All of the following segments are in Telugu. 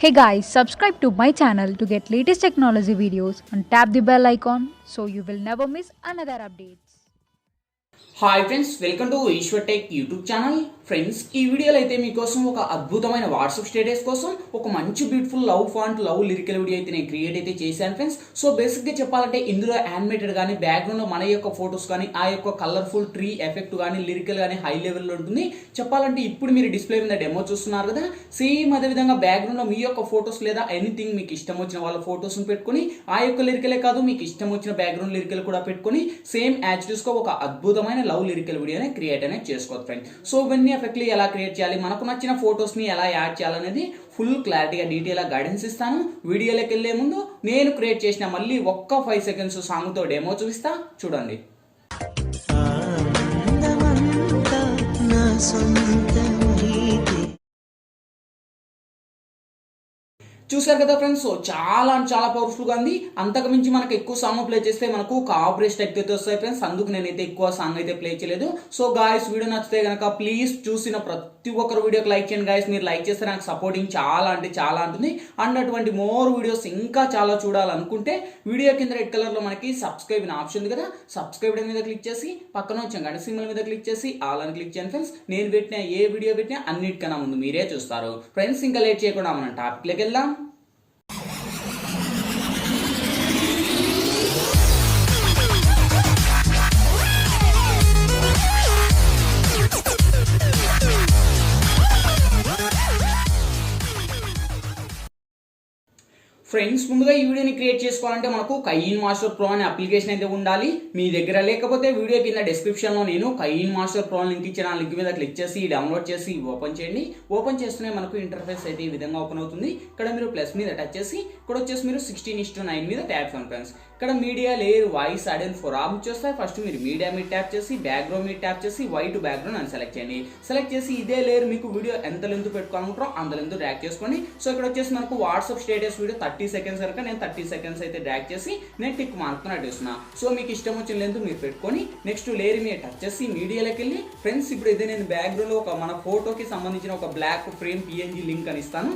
Hey guys, subscribe to my channel to get latest technology videos and tap the bell icon so you will never miss another updates. Hi friends, welcome to Eshwar tech YouTube channel. Friends, ఈ వీడియోలో అయితే మీకోసం ఒక అద్భుతమైన వాట్సాప్ స్టేటస్ కోసం ఒక మంచి beautiful love font love lyrical video అయితే నేను క్రియేట్ అయితే చేశాను ఫ్రెండ్స్. సో బేసిక్గా చెప్పాలంటే ఇందులో యానిమేటెడ్ కానీ బ్యాక్గ్రౌండ్లో మన యొక్క ఫొటోస్ కానీ ఆ యొక్క కలర్ఫుల్ ట్రీ ఎఫెక్ట్ కానీ లిరికల్ కానీ హై లెవెల్లో ఉంటుంది. చెప్పాలంటే ఇప్పుడు మీరు డిస్ప్లే మీద డెమో చూస్తున్నారు కదా, సేమ్ అదే విధంగా బ్యాక్గ్రౌండ్లో మీ యొక్క ఫొటోస్ లేదా ఎనీథింగ్ మీకు ఇష్టం వచ్చిన వాళ్ళ ఫొటోస్ని పెట్టుకుని ఆ యొక్క లిరికలే కాదు మీకు ఇష్టం వచ్చిన బ్యాక్గ్రౌండ్ లిరికల్ కూడా పెట్టుకుని సేమ్ యాజ్ ఒక అద్భుతమైన లవ్ లిరికల్ వీడియోని క్రియేట్ అనేది చేసుకోవచ్చు ఫ్రెండ్స్. సో ఇవన్నీ ఎఫెక్ట్లీ ఎలా క్రియేట్ చేయాలి, మనకు నచ్చిన ఫొటోస్ ని ఎలా యాడ్ చేయాలనేది ఫుల్ క్లారిటీగా డీటెయిల్గా గైడెన్స్ ఇస్తాను. వీడియోలోకి వెళ్లే ముందు నేను క్రియేట్ చేసిన మళ్ళీ ఒక్క 5 సెకండ్స్ సాంగ్ తో డెమో చూపిస్తా, చూడండి. చూసారు కదా ఫ్రెండ్స్, సో చాలా పవర్ఫుల్ గా ఉంది. అంతకు మించి మనకు ఎక్కువ సాంగ్ ప్లే చేస్తే మనకు కాపరేట్ స్ట్రైక్ అయితే వస్తాయి ఫ్రెండ్స్. అందుకు నేనైతే ఎక్కువ సాంగ్ అయితే ప్లే చేయలేదు. సో గాయస్, వీడియో నచ్చితే కనుక ప్లీజ్ చూసిన ప్రతి ఒక్కరు వీడియోకి లైక్ చేయండి గాయస్. మీరు లైక్ చేస్తే నాకు సపోర్టింగ్ చాలా ఉంటుంది. అండ్ అటువంటి మోర్ వీడియోస్ ఇంకా చాలా చూడాలనుకుంటే వీడియో కింద రెడ్ కలర్ లో మనకి సబ్స్క్రైబ్ అనే ఆప్షన్ ఉంది కదా, సబ్స్క్రైబ్ మీద క్లిక్ చేసి పక్కన వచ్చాం గంట సింబల్ మీద క్లిక్ చేసి ఆల్ అని క్లిక్ చేయండి ఫ్రెండ్స్. నేను పెట్టిన ఏ వీడియో పెట్టినా అన్నిటికన్నా ముందు మీరే చూస్తారు ఫ్రెండ్స్. ఇంకా లేట్ చేయకుండా మనం టాపిక్లోకి వెళ్దాం. ఫ్రెండ్స్, ముందుగా ఈ వీడియోని క్రియేట్ చేసుకోవాలంటే మనకు కైన్మాస్టర్ ప్రో అనే అప్లికేషన్ అయితే ఉండాలి. మీ దగ్గర లేకపోతే వీడియో కింద డిస్క్రిప్షన్ లో నేను కైన్మాస్టర్ ప్రో లింక్ ఇచ్చిన లింక్ మీద క్లిక్ చేసి డౌన్లోడ్ చేసి ఓపెన్ చేయండి. ఓపెన్ చేస్తూనే మనకు ఇంటర్ఫేస్ అయితే ఈ విధంగా ఓపెన్ అవుతుంది. ఇక్కడ మీరు ప్లస్ మీద టచ్ చేసి ఇక్కడ వచ్చేసి మీరు 16:9 మీద ట్యాప్ చేయండి ఫ్రెండ్స్. ఇక్కడ media layer voice add and four option వస్తాయి. ఫస్ట్ మీరు మీడియా మీద ట్యాప్ చేసి బ్యాక్గ్రౌండ్ మీద ట్యాప్ చేసి వైట్ బ్యాక్గ్రౌండ్ అని సెలెక్ట్ చేయండి. సెలెక్ట్ చేసి ఇదే లేయర్ మీకు వీడియో ఎంత లెంత్ పెట్టుకోవాలనుకుంటారో అంత లెంత్ డ్రాగ్ చేసుకోండి. సో ఇక్కడ వచ్చేసి మనకు వాట్సాప్ స్టేటస్ వీడియో 30 సెకండ్స్ కనుక నేను 30 సెకండ్స్ అయితే డ్రాగ్ చేసి నేను టిక్ మార్క్ నడుస్తున్నా. సో మీకు ఇష్టం వచ్చిన లెంత్ మీరు పెట్టుకొని నెక్స్ట్ లేయర్ మీద టచ్ చేసి మీడియాలోకి వెళ్ళి ఫ్రెండ్స్, ఇప్పుడు అయితే నేను బ్యాక్గ్రౌండ్ లో ఒక మన ఫోటోకి సంబంధించిన ఒక బ్లాక్ ఫ్రేమ్ పిఎన్జీ లింక్ అని ఇస్తాను.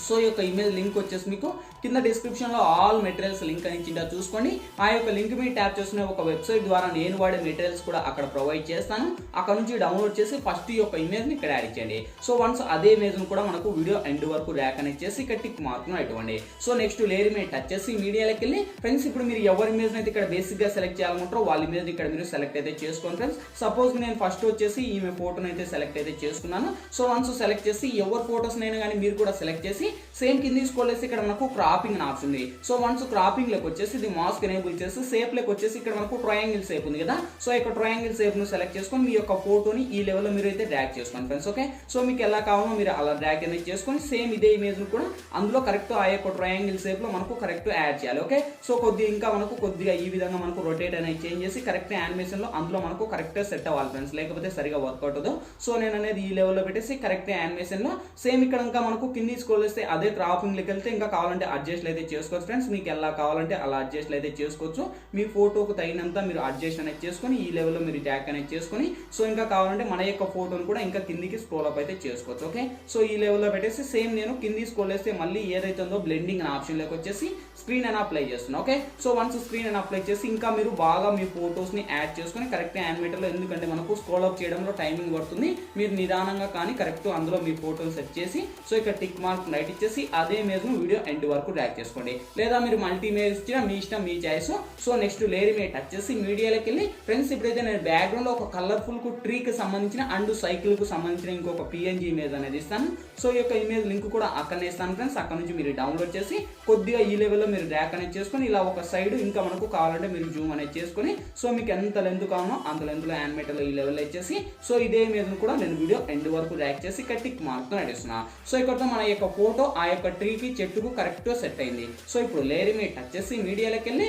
సో ఈ యొక్క ఇమేజ్ లింక్ వచ్చేసి మీకు కింద డిస్క్రిప్షన్ లో ఆల్ మెటీరియల్స్ లింక్ అని ఇచ్చిందా చూసుకోండి. ఆ యొక్క లింక్ మీద ట్యాప్ చేసిన ఒక వెబ్సైట్ ద్వారా నేను వాడే మెటీరియల్స్ కూడా అక్కడ ప్రొవైడ్ చేస్తాను. అక్కడ నుంచి డౌన్లోడ్ చేసి ఫస్ట్ ఈ యొక్క ఇమేజ్ ని ఇక్కడ యాడ్ చేయండి. సో వన్స్ అదే ఇమేజ్ ను కూడా మనకు వీడియో ఎండ్ వరకు ర్యాక్ అనేది చేసి ఇక్కడ టిక్ మార్క్ ను ఇవ్వండి. సో నెక్స్ట్ లేయర్ మీద టచ్ చేసి మీడియాలోకి వెళ్ళి ఫ్రెండ్స్, ఇప్పుడు మీరు ఎవరి ఇమేజ్ అయితే ఇక్కడ బేసిక్ గా సెలెక్ట్ చేయాలనుకుంటారో వాళ్ళ ఇమేజ్ ఇక్కడ మీరు సెలెక్ట్ అయితే చేసుకోండి ఫ్రెండ్స్. సపోజ్ నేను ఫస్ట్ వచ్చేసి ఈమె ఫోటోని అయితే సెలెక్ట్ అయితే చేసుకున్నాను. సో వన్స్ సెలెక్ట్ చేసి ఎవరి ఫోటోస్ నైనా కానీ మీరు కూడా సెలెక్ట్ చేసి సేమ్ కింద తీసుకోలేసి ఇక్కడ మనకు క్రాపింగ్ ఆప్షన్ ఉంది. సో వన్స్ క్రాపింగ్ లోకి వచ్చేసి ఇది మాస్క్ ఎనేబుల్ చేసి షేప్ లోకి వచ్చేసి ఇక్కడ మనకు ట్రయాంగిల్ షేప్ ఉంది కదా, సో ఇక్కడ ట్రయాంగిల్ షేప్ ను సెలెక్ట్ చేసుకొని మీ యొక్క ఫోటోని ఈ లెవెల్ లో మీరు అయితే డ్రాగ్ చేసుకోండి ఫ్రెండ్స్. ఓకే, సో మీకు ఎలా కావాలో మీరు అలా డ్రాగ్ అనేది చేసుకొని సేమ్ ఇదే ఇమేజ్ ను కూడా అందులో కరెక్ట్ ఆ యొక్క ట్రయాంగిల్ షేప్ లో మనకు కరెక్ట్ యాడ్ చేయాలి. ఓకే, సో కొద్దిగా ఇంకా మనకు కొద్దిగా ఈ విధంగా మనకు రొటేట్ అనేది చేంజ్ చేసి కరెక్ట్ యానిమేషన్ లో అందులో మనకు కరెక్ట్ సెట్ అవ్వాలి ఫ్రెండ్స్, లేకపోతే సరిగా వర్క్ అవుతుంది. సో నేను అనేది ఈ లెవెల్ లో పెట్టేసి కరెక్ట్ యానిమేషన్ లో సేమ్ ఇక్కడ ఇంకా మనకు కింది స్క్రోల్ చేస్తే అదే క్రాపింగ్ లెక్క వెళ్తే ఇంకా కావాలంటే అడ్జస్ట్ అయితే చేసుకోవచ్చు ఫ్రెండ్స్. మీకు ఎలా కావాలంటే అలా అడ్జస్ట్ అయితే చేసుకోవచ్చు. మీ ఫోటోకు తగినంత మీరు అడ్జస్ట్ అనేది చేసుకొని ఈ లెవెల్లో మీరు ట్యాగ్ అనేది చేసుకొని సో ఇంకా కావాలంటే మన యొక్క ఫోటోను కూడా ఇంకా కిందికి స్క్రోల్ అప్ అయితే చేసుకోవచ్చు. ఓకే, సో ఈ లెవెల్లో పెట్టేసి సేమ్ నేను కింది స్క్రోల్ చేస్తే మళ్ళీ ఏదైతే ఉందో బ్లెండింగ్ అనే ఆప్షన్ లోకి వచ్చేసి స్క్రీన్ అని అప్లై చేస్తున్నా. ఓకే, సో వన్స్ స్క్రీన్ అని అప్లై చేసి ఇంకా మీరు బాగా మీ ఫోటోస్ ని యాడ్ చేసుకొని కరెక్ట్ యానిమేటర్ లో, ఎందుకంటే మనకు స్క్రోల్ అప్ చేయడంలో టైమింగ్ పడుతుంది, మీరు నిదానంగా కానీ కరెక్ట్ అందులో మీ ఫోటోని సెట్ చేసి సో ఇక్కడ టిక్ మార్క్ రైట్ ఇచ్చేసి అదే ఇమేజ్ ను వీడియో ఎండ్ వరకు డ్రాగ్ చేసుకోండి. లేదా మీరు మల్టీ ఇమేజ్ ఇచ్చినా మీ ఇష్టం, మీ చాయిస్. సో నెక్స్ట్ లేయర్ మీద టచ్ చేసి మీడియాలోకి వెళ్ళి ఫ్రెండ్స్, ఇప్పుడైతే నేను బ్యాక్గ్రౌండ్ లో ఒక కలర్ఫుల్ కు ట్రీకి సంబంధించిన అండ్ సైకిల్ కు సంబంధించిన ఇంకొక పిఎన్జీ ఇమేజ్ అనేది ఇస్తాను. సో ఈ యొక్క ఇమేజ్ లింక్ కూడా అక్కడనే ఇస్తాను ఫ్రెండ్స్. అక్కడ నుంచి మీరు డౌన్లోడ్ చేసి కొద్దిగా ఈ లెవెల్లో మీరు డ్రాగ్ అనేది చేసుకొని ఇలా ఒక సైడ్ ఇంకా మనకు కావాలంటే మీరు జూమ్ అనేది చేసుకొని సో మీకు ఎంత లెంత్ కావాలో అంత లెంత్ లో యానిమేటర్ లో ఈ లెవెల్ ఇచ్చేసి సో ఇదే ఇమేజ్ ను కూడా నేను వీడియో ఎండ్ వరకు డ్రాగ్ చేసి ఇక్కడ టిక్ మార్క్ తో నడుస్తున్నా. సో ఇక్కడతో మన యొక్క ఫోటో ఆ యొక్క ట్రీకి చెట్టుకు కరెక్ట్ సెట్ అయింది. సో ఇప్పుడు లేయర్ మీద టచ్ చేసి మీడియాలోకి వెళ్ళి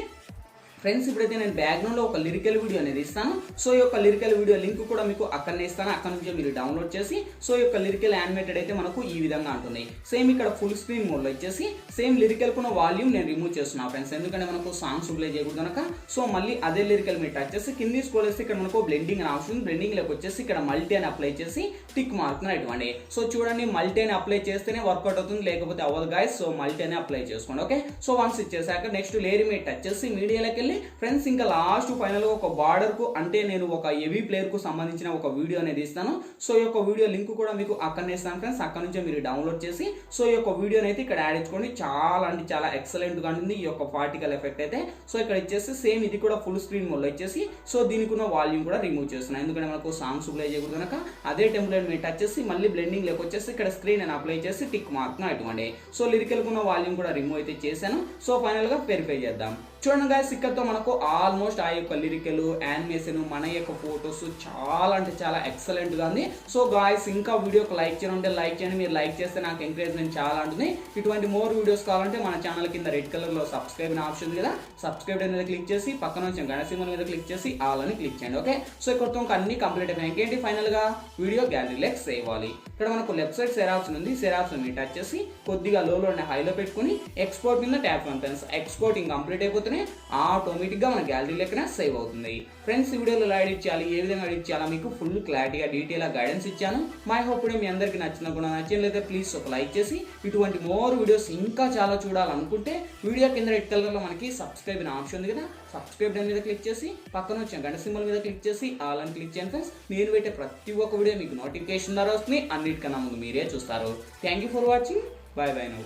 ఫ్రెండ్స్ ఇప్పుడైతే నేను బ్యాక్గ్రౌండ్లో ఒక లిరికల్ వీడియో అనేది ఇస్తాను. సో ఈ యొక్క లిరికల్ వీడియో లింక్ కూడా మీకు అక్కడనే ఇస్తాను. అక్కడ నుంచి మీరు డౌన్లోడ్ చేసి సో ఈ యొక్క లిరికల్ యానిమేటెడ్ అయితే మనకు ఈ విధంగా ఉంటుంది. సేమ్ ఇక్కడ ఫుల్ స్క్రీన్ మోడ్లో వచ్చేసి సేమ్ లిరికల్ కున్న వాల్యూమ్ నేను రిమూవ్ చేస్తున్నాను ఫ్రెండ్స్, ఎందుకంటే మనకు సాంగ్స్ ప్లే చేయకూడదు కనుక. సో మళ్ళీ అదే లిరికల్ మీరు టచ్ చేసి కింది స్క్రోల్ చేసి ఇక్కడ మనకు బ్లెండింగ్ అని ఆప్షన్, బ్లెండింగ్ లోకి వచ్చేసి ఇక్కడ మల్టీ అని అప్లై చేసి టిక్ మార్క్ ఇవ్వండి. సో చూడండి మల్టీ అని అప్లై చేస్తేనే వర్కౌట్ అవుతుంది, లేకపోతే అవ్వదు గాయస్. సో మల్టీ అని అప్లై చేసుకోండి. ఓకే, సో వన్స్ ఇచ్చేసాక నెక్స్ట్ లేయర్ మీద టచ్ చేసి మీడియాలోకి వెళ్ళి ఫ్రెండ్స్ ఇంకా లాస్ట్ ఫైనల్ గా ఒక బార్డర్ కు, అంటే నేను ఒక హెవీ ప్లేయర్ కు సంబంధించిన ఒక వీడియో అనేది ఇస్తాను. సో ఈ యొక్క వీడియో లింక్ కూడా మీకు అక్కడనే ఇస్తాను ఫ్రెండ్స్, అక్కడ నుంచి మీరు డౌన్లోడ్ చేసి సో ఈ యొక్క వీడియోని అయితే ఇక్కడ యాడ్ చేసుకోండి. చాలా అంటే చాలా ఎక్సలెంట్ గా ఉంటుంది ఈ యొక్క పార్టికల్ ఎఫెక్ట్ అయితే. సో ఇక్కడ ఇచ్చేసి సేమ్ ఇది కూడా ఫుల్ స్క్రీన్ మోడ్ లో ఇచ్చేసి సో దీనికి ఉన్న వాల్యూమ్ కూడా రిమూవ్ చేస్తున్నాను, ఎందుకంటే మనకు సాంగ్స్ ప్లే చేయకూడదు కనుక. అదే టెంప్లెట్ మీరు టచ్ చేసి మళ్ళీ బ్లెండింగ్ లోకి వచ్చేసి ఇక్కడ స్క్రీన్ అని అప్లై చేసి టిక్ మార్క్ ఇవ్వండి. సో లిరికల్ ఉన్న వాల్యూమ్ కూడా రిమూవ్ అయితే చేశాను. సో ఫైనల్ గా వెరిఫై చేద్దాం. చూడండి గాయస్, ఇక్కడతో మనకు ఆల్మోస్ట్ ఆ యొక్క లిరికల్, యానిమేషన్, మన యొక్క ఫొటోస్ చాలా అంటే చాలా ఎక్సలెంట్ గా ఉంది. సో గాయస్ ఇంకా వీడియోకి లైక్ చేయడం ఉంటే లైక్ చేయండి, మీరు లైక్ చేస్తే నాకు ఎంకరేజ్మెంట్ చాలా ఉంటుంది. ఇటువంటి మోర్ వీడియోస్ కావాలంటే మన ఛానల్ కింద రెడ్ కలర్ లో సబ్స్క్రైబ్ అనే ఆప్షన్ ఉంది కదా, సబ్స్క్రైబ్ మీద క్లిక్ చేసి పక్కన వచ్చి గణ సింబల్ మీద క్లిక్ చేసి ఆల్ అని క్లిక్ చేయండి. ఓకే, సో ఇక్కడతో అన్ని కంప్లీట్ అయిపోయాయి. ఇంకేంటి ఫైనల్ గా వీడియో గ్యాలరీలోకి సేవ్ అవ్వాలి. ఇక్కడ మనకు లెఫ్ట్ సైడ్ షేర్ ఆప్షన్ ఉంది, షేర్ ఆప్షన్ మీద టచ్ చేసి కొద్దిగా లోలో హైలో పెట్టుకుని ఎక్స్పోర్ట్ మీద ట్యాప్ ఫ్రెండ్స్. ఎక్స్పోర్టింగ్ కంప్లీట్ అయిపోతేనే ఆటోమేటిక్ గా మన గ్యాలరీ లెక్కన సేవ్ అవుతుంది. ఫ్రెండ్స్ ఈ వీడియోలో ఎలా ఎడిట్ చేయాలి, ఏ విధంగా ఎడిట్ చేయాలా మీకు ఫుల్ క్లారిటీగా డీటెయిల్ గా గైడెన్స్ ఇచ్చాను. మై హోప్ మీ అందరికీ నచ్చిన కూడా నచ్చలేదే ప్లీజ్ ఒక లైక్ చేసి ఇటువంటి మోర్ వీడియోస్ ఇంకా చాలా చూడాలనుకుంటే వీడియో కింద రెడ్ కలర్ లో మనకి సబ్స్క్రైబ్ అనే ఆప్షన్ ఉంది కదా, సబ్స్క్రైబ్ మీద క్లిక్ చేసి పక్కన వచ్చే గంట సింబల్ మీద క్లిక్ చేసి ఆల్ అని క్లిక్ చేయండి ఫ్రెండ్స్. నేను పెట్టే ప్రతి ఒక్క వీడియో మీకు నోటిఫికేషన్ ద్వారా వస్తుంది, అన్నిటికన్నా ముందు మీరే చూస్తారు. Thank you for watching, by by now.